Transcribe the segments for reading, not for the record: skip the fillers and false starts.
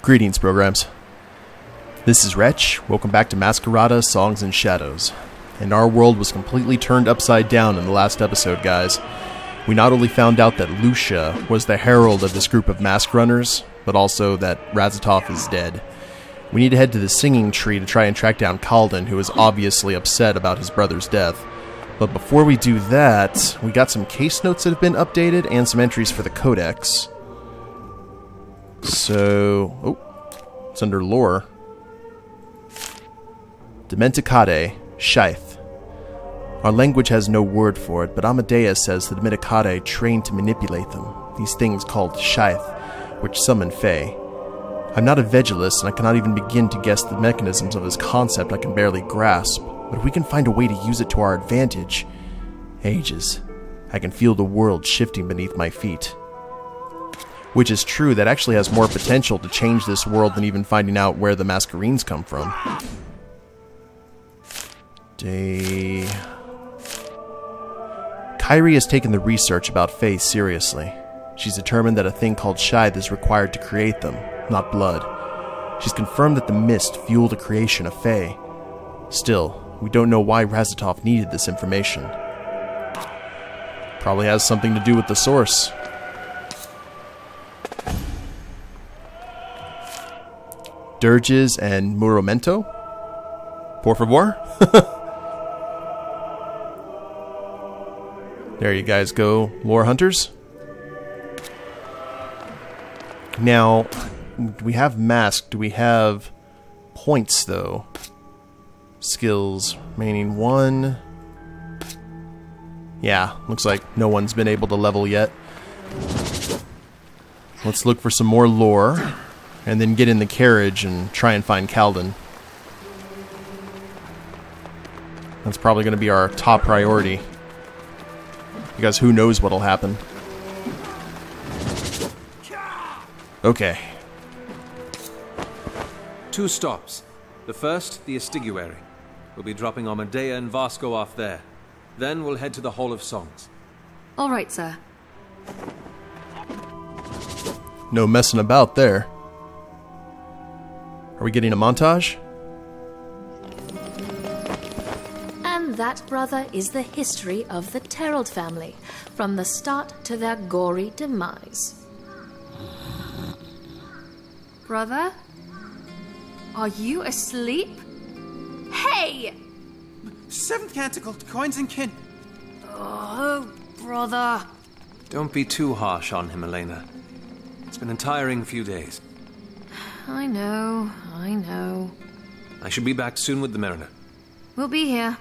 Greetings, programs. This is Wretch. Welcome back to Masquerada, Songs and Shadows. And our world was completely turned upside down in the last episode, guys. We not only found out that Lucia was the herald of this group of mask runners, but also that Razatov is dead. We need to head to the singing tree to try and track down Kalden, who is obviously upset about his brother's death. But before we do that, we got some case notes that have been updated and some entries for the codex. So, it's under lore. Dementicade, Scythe. Our language has no word for it, but Amadeus says the Dementicade trained to manipulate them, these things called Scythe, which summon Fae. I'm not a Vegilist, and I cannot even begin to guess the mechanisms of this concept I can barely grasp, but if we can find a way to use it to our advantage... Ages. I can feel the world shifting beneath my feet. Which is true, that actually has more potential to change this world than even finding out where the Masquerines come from. Kyrie has taken the research about Fae seriously. She's determined that a thing called Scythe is required to create them, not blood. She's confirmed that the mist fueled the creation of Fae. Still, we don't know why Razatov needed this information. Probably has something to do with the source. Dirges and Muramento? Por favor? There you guys go, lore hunters. Now, we have mask. Do we have points, though? Skills, remaining 1. Yeah, looks like no one's been able to level yet. Let's look for some more lore. And then get in the carriage and try and find Kalden. That's probably going to be our top priority. Because who knows what'll happen. Okay. 2 stops. The first, the Estiguary. We'll be dropping Amadea and Vasco off there. Then we'll head to the Hall of Songs. All right, sir. No messing about there. Are we getting a montage? And that, brother, is the history of the Terrald family, from the start to their gory demise. Brother? Are you asleep? Hey! 7th Canticle, Coins and Kin. Oh, brother. Don't be too harsh on him, Elena. It's been a tiring few days. I know, I know. I should be back soon with the Mariner. We'll be here.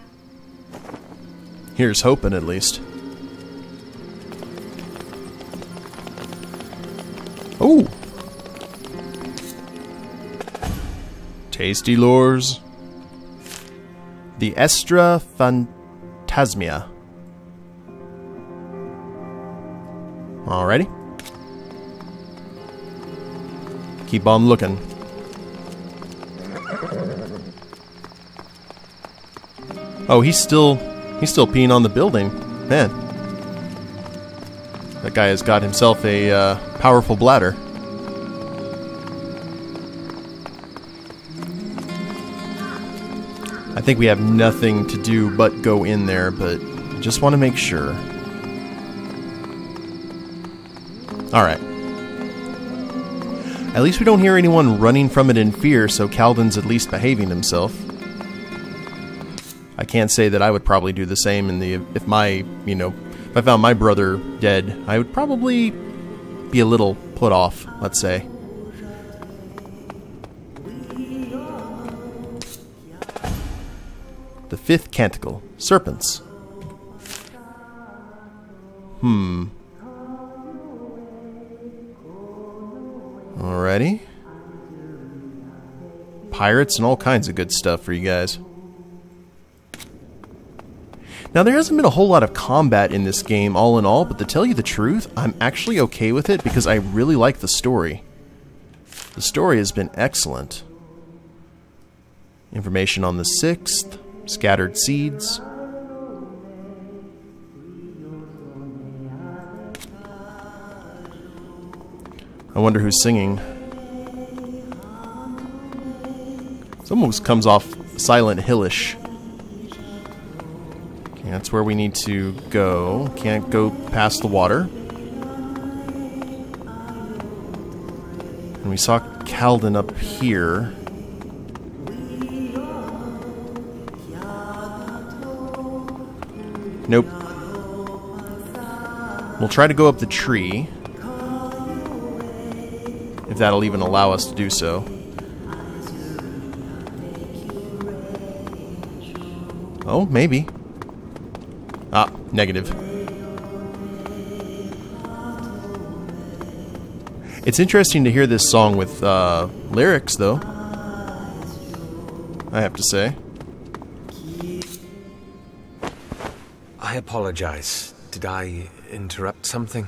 Here's hoping, at least. Oh! Tasty lures. The Estra Phantasmia. Alrighty. Keep on looking. Oh, he's still peeing on the building. Man. That guy has got himself a powerful bladder. I think we have nothing to do but go in there, but just want to make sure. Alright. At least we don't hear anyone running from it in fear, so Kalden's at least behaving himself. I can't say that I would probably do the same in the if I found my brother dead, I would probably be a little put off, let's say. The 5th Canticle, Serpents. Alrighty. Pirates and all kinds of good stuff for you guys. Now, there hasn't been a whole lot of combat in this game, all in all, but to tell you the truth, I'm actually okay with it because I really like the story. The story has been excellent. Information on the 6th, scattered seeds. I wonder who's singing. This almost comes off Silent Hillish. Okay, that's where we need to go. Can't go past the water. And we saw Kalden up here. Nope. We'll try to go up the tree. If that'll even allow us to do so. Oh, maybe. Ah, negative. It's interesting to hear this song with lyrics, though. I have to say. I apologize. Did I interrupt something?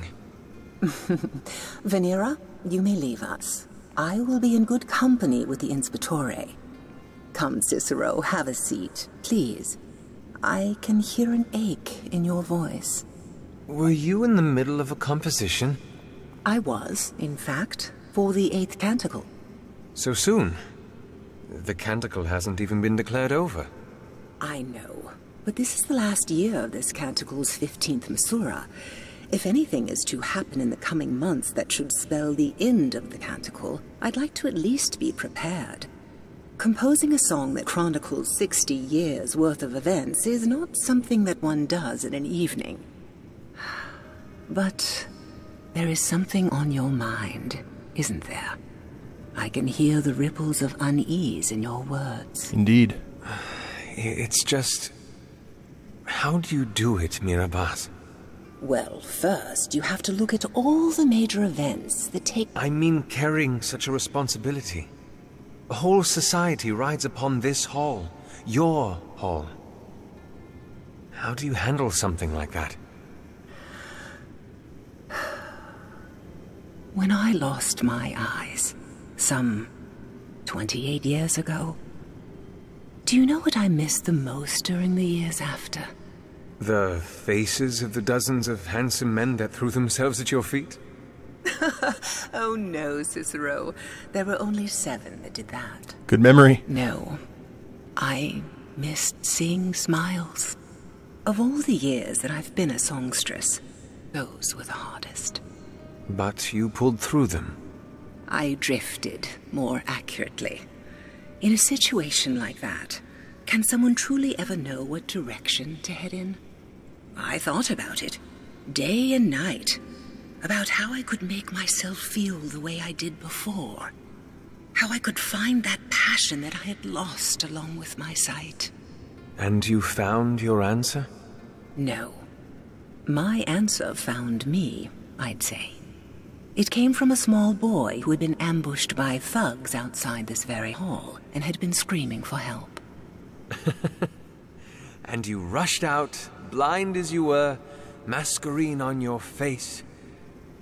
Venera, you may leave us. I will be in good company with the Inspetore. Come, Cicero, have a seat, please. I can hear an ache in your voice. Were you in the middle of a composition? I was, in fact, for the 8th canticle. So soon? The canticle hasn't even been declared over. I know, but this is the last year of this canticle's 15th Masura. If anything is to happen in the coming months that should spell the end of the canticle, I'd like to at least be prepared. Composing a song that chronicles 60 years' worth of events is not something that one does in an evening. But there is something on your mind, isn't there? I can hear the ripples of unease in your words. Indeed. It's just... How do you do it, Mirabaz? Well, first, you have to look at all the major events that take... I mean carrying such a responsibility. A whole society rides upon this hall. Your hall. How do you handle something like that? When I lost my eyes, some 28 years ago, do you know what I missed the most during the years after? The faces of the dozens of handsome men that threw themselves at your feet? Oh no, Cicero. There were only 7 that did that. Good memory. No. I missed seeing smiles. Of all the years that I've been a songstress, those were the hardest. But you pulled through them. I drifted, more accurately. In a situation like that, can someone truly ever know what direction to head in? I thought about it, day and night, about how I could make myself feel the way I did before. How I could find that passion that I had lost along with my sight. And you found your answer? No. My answer found me, I'd say. It came from a small boy who had been ambushed by thugs outside this very hall and had been screaming for help. And you rushed out, blind as you were, masquerine on your face,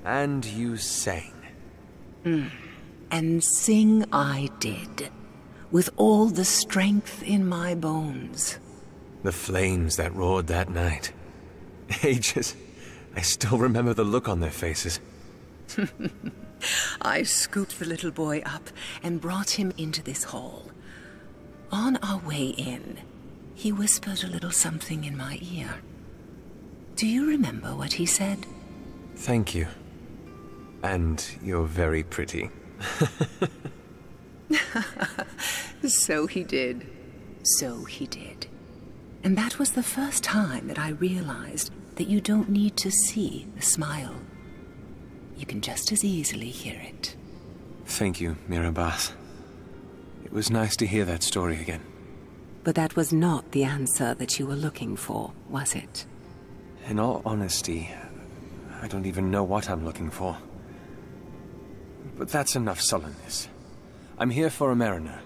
and you sang. And sing I did, with all the strength in my bones. The flames that roared that night. Ages. I still remember the look on their faces. I scooped the little boy up and brought him into this hall. On our way in, he whispered a little something in my ear. Do you remember what he said? Thank you. And you're very pretty. So he did. So he did. And that was the first time that I realized that you don't need to see the smile. You can just as easily hear it. Thank you, Mirabaz. It was nice to hear that story again. But that was not the answer that you were looking for, was it? In all honesty, I don't even know what I'm looking for. But that's enough sullenness. I'm here for a mariner,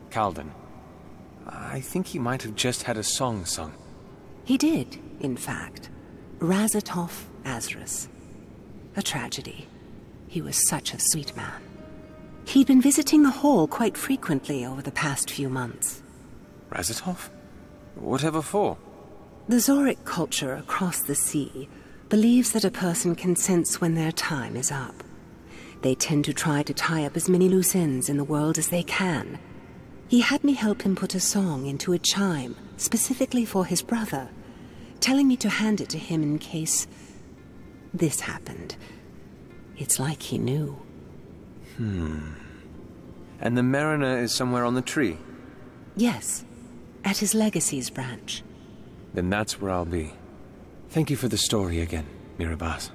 Kalden. I think he might have just had a song sung. He did, in fact. Razatov Azrus. A tragedy. He was such a sweet man. He'd been visiting the hall quite frequently over the past few months. Razatov? Whatever for? The Zoric culture across the sea believes that a person can sense when their time is up. They tend to try to tie up as many loose ends in the world as they can. He had me help him put a song into a chime, specifically for his brother, telling me to hand it to him in case this happened. It's like he knew. And the mariner is somewhere on the tree? Yes, at his Legacies branch. Then that's where I'll be. Thank you for the story again, Mirabas.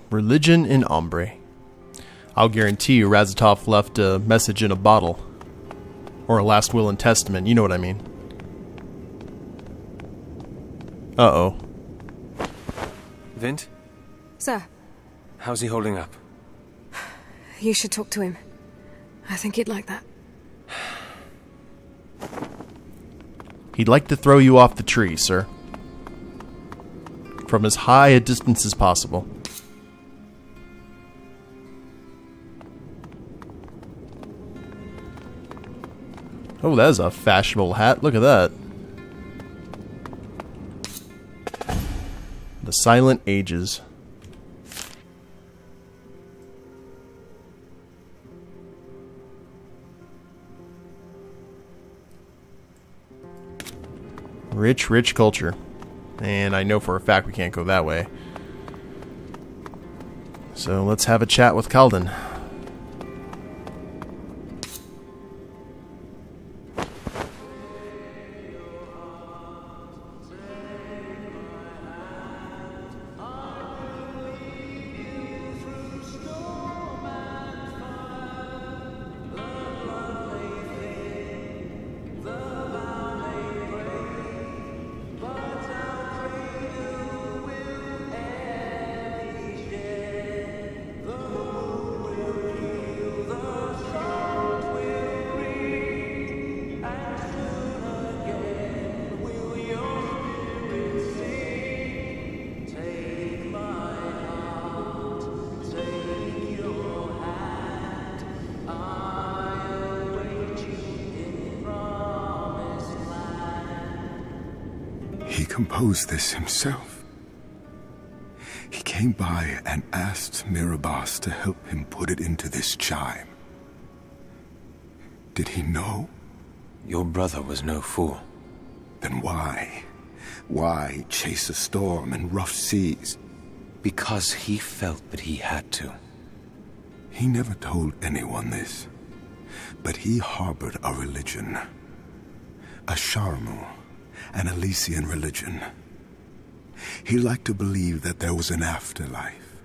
Religion in Ombre. I'll guarantee you Razatov left a message in a bottle. Or a last will and testament, you know what I mean. Uh-oh. Vint? Sir, How's he holding up? you should talk to him. I think he'd like that. He'd like to throw you off the tree, sir. From as high a distance as possible. Oh, that is a fashionable hat. Look at that. The Silent Ages. Rich, rich culture. And I know for a fact we can't go that way. So let's have a chat with Kalden. He composed this himself. He came by and asked Mirabas to help him put it into this chime. Did he know? Your brother was no fool. Then why? Why chase a storm in rough seas? Because he felt that he had to. He never told anyone this, but he harbored a religion. A Sharmu, an Elysian religion. He liked to believe that there was an afterlife,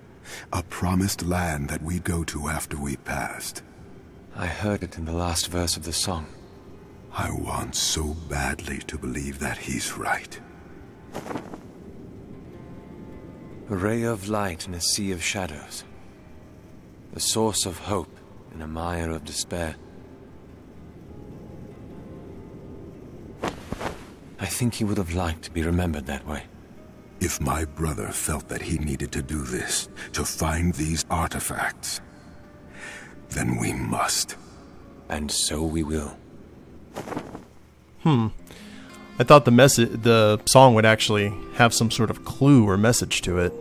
a promised land that we'd go to after we passed. I heard it in the last verse of the song. I want so badly to believe that he's right. A ray of light in a sea of shadows. The source of hope in a mire of despair. I think he would have liked to be remembered that way. If my brother felt that he needed to do this, to find these artifacts, then we must. And so we will. I thought the song would actually have some sort of clue or message to it.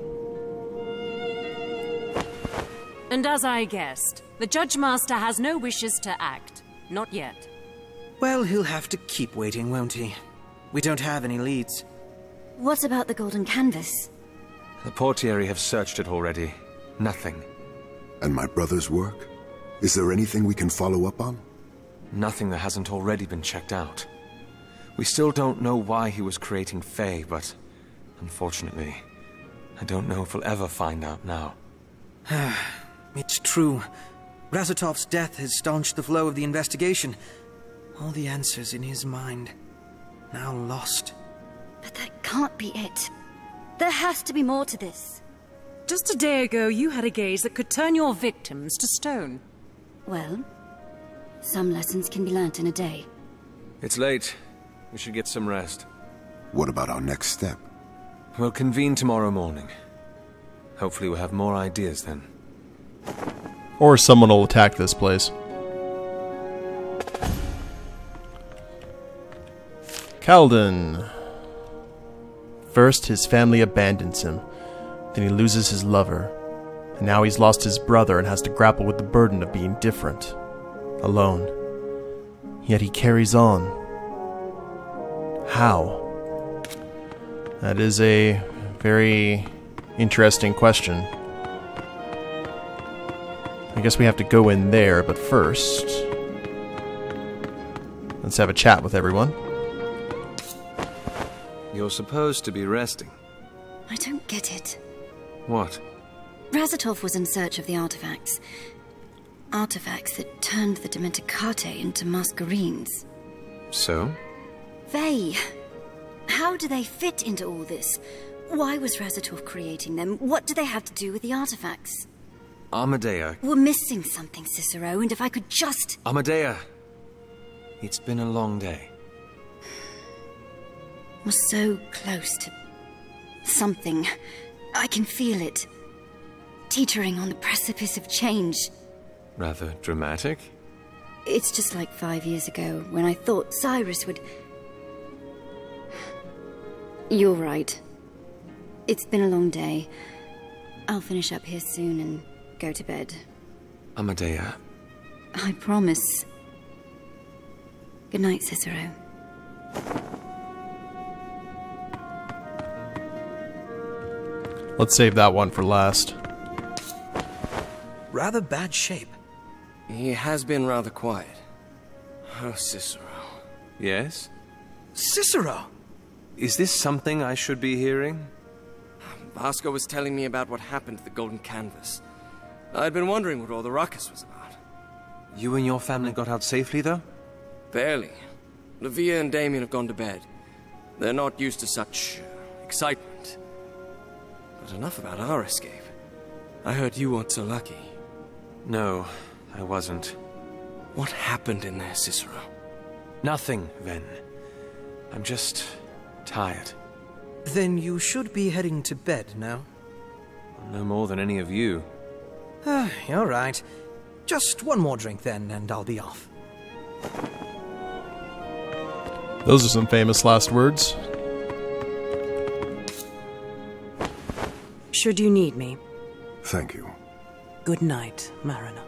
And as I guessed, the Judge Master has no wishes to act. Not yet. Well, he'll have to keep waiting, won't he? We don't have any leads. What about the golden canvas? The portieri have searched it already. Nothing. And my brother's work? Is there anything we can follow up on? Nothing that hasn't already been checked out. We still don't know why he was creating Fae, but unfortunately, I don't know if we'll ever find out now. It's true. Razatov's death has staunched the flow of the investigation. All the answers in his mind, now lost. But that can't be it. There has to be more to this. Just a day ago, you had a gaze that could turn your victims to stone. Well, some lessons can be learnt in a day. It's late. We should get some rest. What about our next step? We'll convene tomorrow morning. Hopefully we'll have more ideas then. Or someone will attack this place. Kalden. First, his family abandons him. Then he loses his lover. And now he's lost his brother and has to grapple with the burden of being different. Alone. Yet he carries on. How? That is a very interesting question. I guess we have to go in there, but first, let's have a chat with everyone. You're supposed to be resting. I don't get it. What? Razatov was in search of the artifacts. Artifacts that turned the Dimenticate into Masquerades. So? They... How do they fit into all this? Why was Razatov creating them? What do they have to do with the artifacts? Amadea. We're missing something, Cicero, and if I could just... Amadea! It's been a long day. We're so close to... something. I can feel it. Teetering on the precipice of change. Rather dramatic? It's just like 5 years ago, when I thought Cyrus would... You're right. It's been a long day. I'll finish up here soon and go to bed. Amadea. I promise. Good night, Cicero. Let's save that one for last. Rather bad shape. He has been rather quiet. Oh, Cicero. Yes? Cicero! Is this something I should be hearing? Vasco was telling me about what happened to the Golden Canvas. I'd been wondering what all the ruckus was about. You and your family got out safely, though? Barely. Livia and Damien have gone to bed. They're not used to such excitement. But enough about our escape. I heard you weren't so lucky. No, I wasn't. What happened in there, Cicero? Nothing, Ven. I'm just tired. Then you should be heading to bed now. No more than any of you. You're right. Just one more drink then, and I'll be off. Those are some famous last words. Should you need me. Thank you. Good night, Mariner.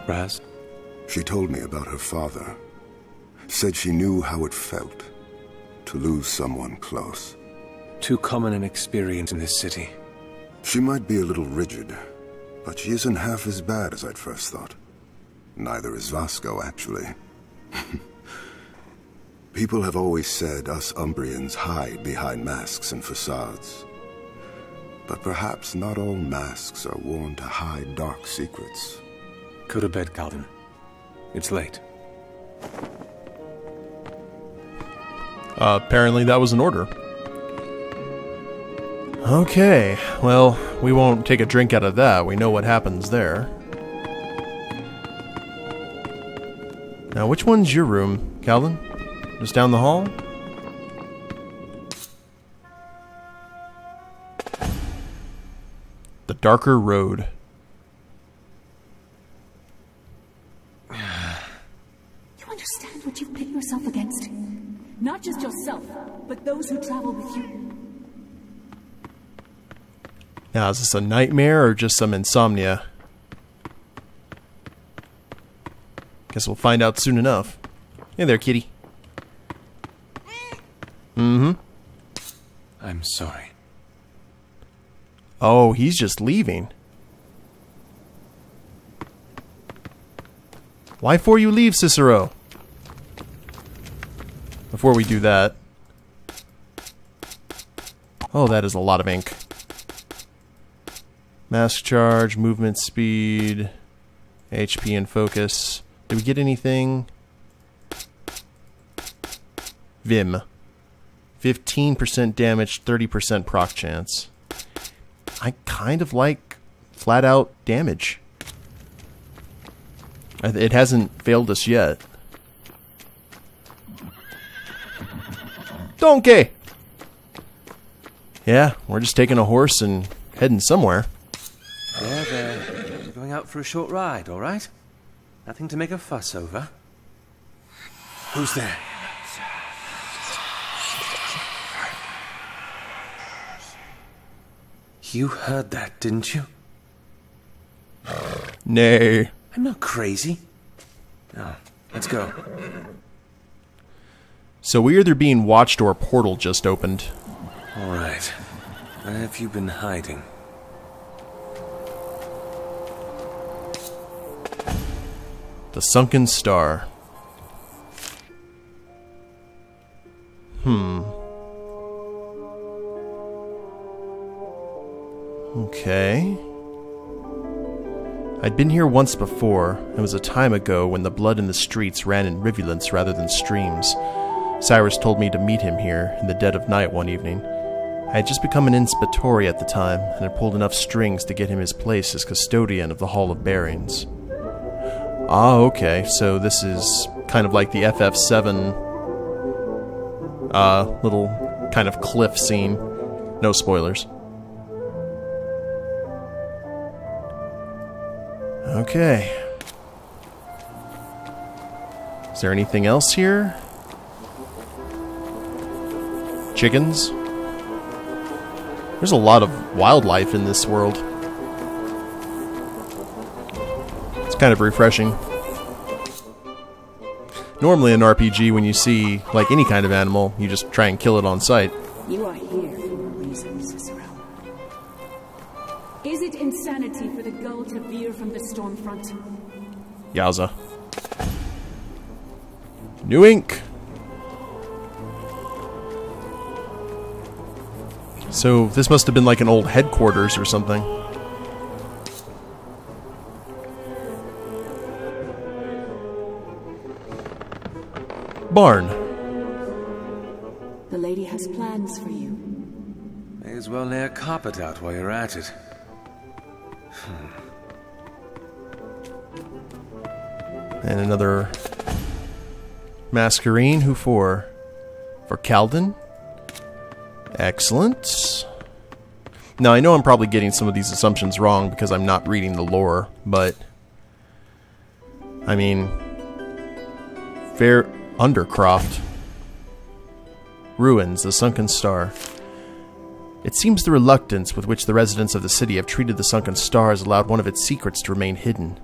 Raz? She told me about her father. Said she knew how it felt to lose someone close. Too common an experience in this city. She might be a little rigid, but she isn't half as bad as I'd first thought. Neither is Vasco, actually. People have always said us Umbrians hide behind masks and facades. But perhaps not all masks are worn to hide dark secrets. Go to bed, Kalden. It's late. Apparently that was an order. Okay, well, we won't take a drink out of that. We know what happens there. Now, which one's your room, Kalden? Just down the hall? The darker road. You understand what you've pit yourself against? Not just yourself, but those who travel with you. Now, is this a nightmare or just some insomnia? Guess we'll find out soon enough. Hey there, kitty. Mm-hmm. I'm sorry. Oh, he's just leaving. Why for you leave, Cicero? Before we do that. Oh, that is a lot of ink. Mask charge, movement speed, HP and focus. Did we get anything? Vim. 15% damage, 30% proc chance. I kind of like flat out damage. It hasn't failed us yet. Donkey! Yeah, we're just taking a horse and heading somewhere. There. We're going out for a short ride, all right? Nothing to make a fuss over. Who's there? You heard that, didn't you? Nay. I'm not crazy. Oh, let's go. So we're either being watched or a portal just opened. All right. Where have you been hiding? The Sunken Star. Okay. I'd been here once before. It was a time ago when the blood in the streets ran in rivulets rather than streams. Cyrus told me to meet him here in the dead of night one evening. I had just become an inspectori at the time, and had pulled enough strings to get him his place as custodian of the Hall of Bearings. Ah, okay, so this is kind of like the Ep.17 little kind of cliff scene. No spoilers. Okay. Is there anything else here? Chickens? There's a lot of wildlife in this world. It's kind of refreshing. Normally in RPG, when you see, like, any kind of animal, you just try and kill it on sight. You are here for a reason, Cicero. Is it insanity for the gull to veer from the storm front? Yowza. New ink! So, this must have been like an old headquarters or something. Barn. The lady has plans for you. May as well lay a carpet out while you're at it. And another Masquerade. Who for? For Kalden? Excellent. Now, I know I'm probably getting some of these assumptions wrong because I'm not reading the lore, but I mean, fair Undercroft. Ruins, the Sunken Star. It seems the reluctance with which the residents of the city have treated the Sunken Star has allowed one of its secrets to remain hidden.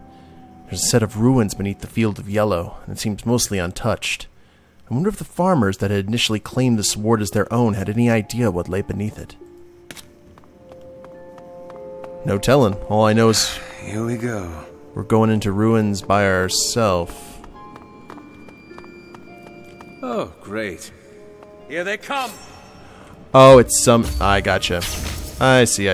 There's a set of ruins beneath the Field of Yellow, and it seems mostly untouched. I wonder if the farmers that had initially claimed the sword as their own had any idea what lay beneath it. No telling. All I know is... Here we go. We're going into ruins by ourselves. Oh, great. Here they come! Oh, it's some... I gotcha. I see.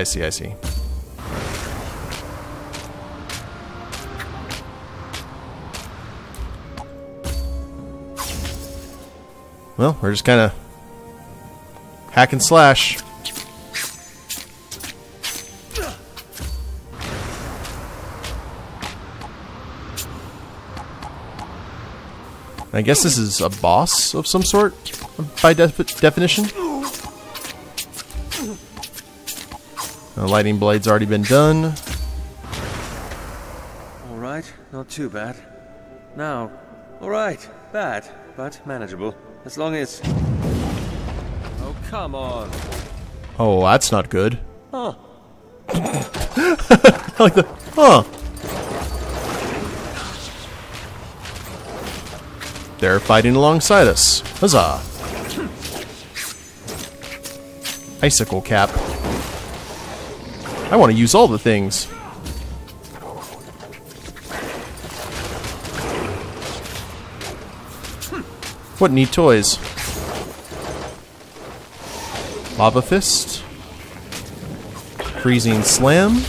Well, we're just kind of hack and slash. I guess this is a boss of some sort, by definition. The lightning blade's already been done. Alright, not too bad. Now, alright, bad, but manageable. As long as... Oh, come on. Oh, that's not good. Huh. I like the... Huh. They're fighting alongside us. Huzzah. Icicle cap. I want to use all the things. What neat toys. Lava Fist. Freezing Slam.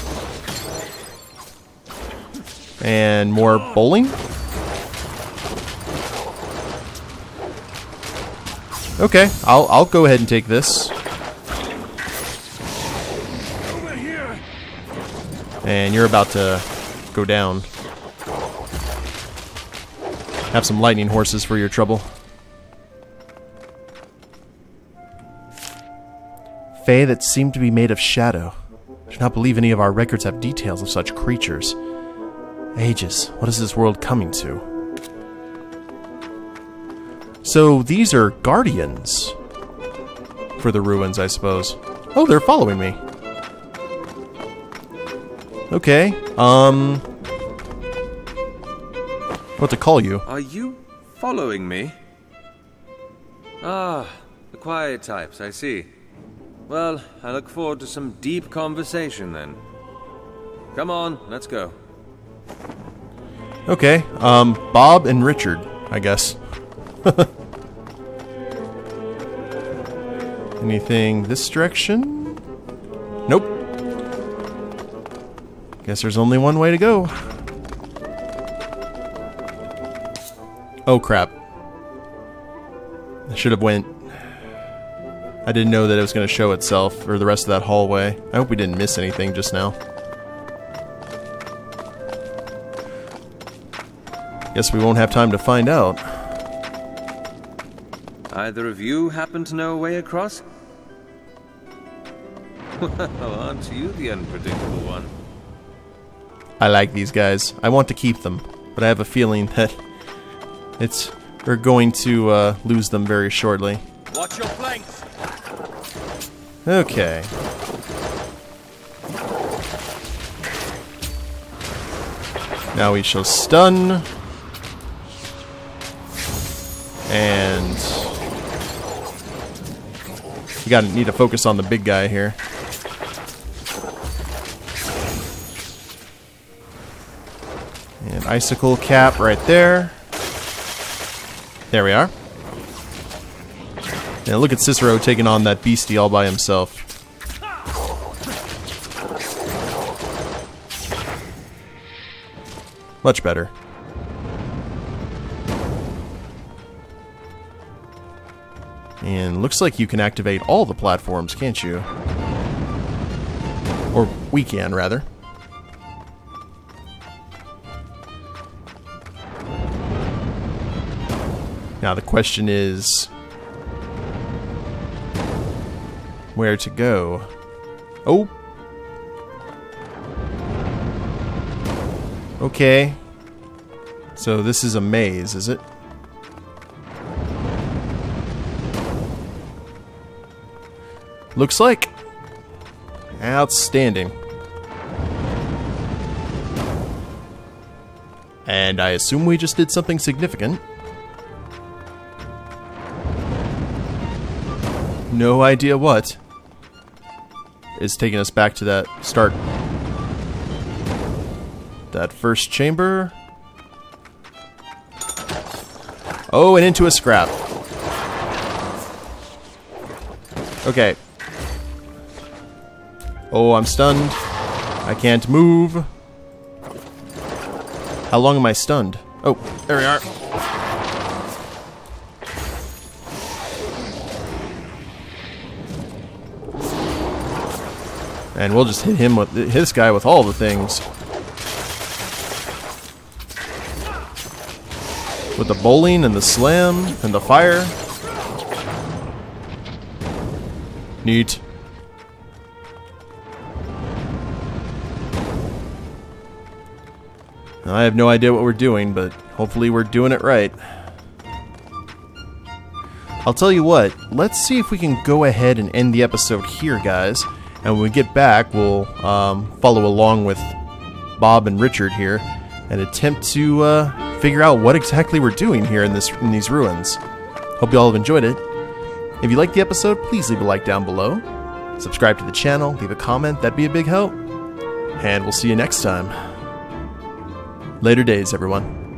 And more bowling. Okay, I'll go ahead and take this. And you're about to go down. Have some lightning horses for your trouble. Fae that seem to be made of shadow. I do not believe any of our records have details of such creatures. Ages, what is this world coming to? So these are guardians for the ruins, I suppose. Oh, they're following me. Okay. What to call you? Are you following me? Ah, the quiet types, I see. Well, I look forward to some deep conversation then. Come on, let's go. Okay, Bob and Richard, I guess. Anything this direction? Nope. Guess there's only one way to go. Oh crap. I should have went. I didn't know that it was going to show itself, or the rest of that hallway. I hope we didn't miss anything just now. Guess we won't have time to find out. Either of you happen to know a way across? Well, aren't you the unpredictable one? I like these guys. I want to keep them, but I have a feeling that we're going to lose them very shortly. Watch your flanks. Okay. Now we shall stun. And you need to focus on the big guy here. And icicle cap right there. There we are. Now look at Cicero taking on that beastie all by himself. Much better. And looks like you can activate all the platforms, can't you? Or we can, rather. Now the question is where to go. Oh! Okay. So this is a maze, is it? Looks like. Outstanding. And I assume we just did something significant. No idea what. It's taking us back to that start. That first chamber. Oh, and into a scrap. Okay. Oh, I'm stunned. I can't move. How long am I stunned? Oh, there we are. And we'll just hit him with this guy with all the things. With the bowling and the slam and the fire. Neat. I have no idea what we're doing, but hopefully we're doing it right. I'll tell you what, let's see if we can go ahead and end the episode here, guys. And when we get back, we'll follow along with Bob and Richard here and attempt to figure out what exactly we're doing here in these ruins. Hope you all have enjoyed it. If you liked the episode, please leave a like down below. Subscribe to the channel, leave a comment, that'd be a big help. And we'll see you next time. Later days, everyone.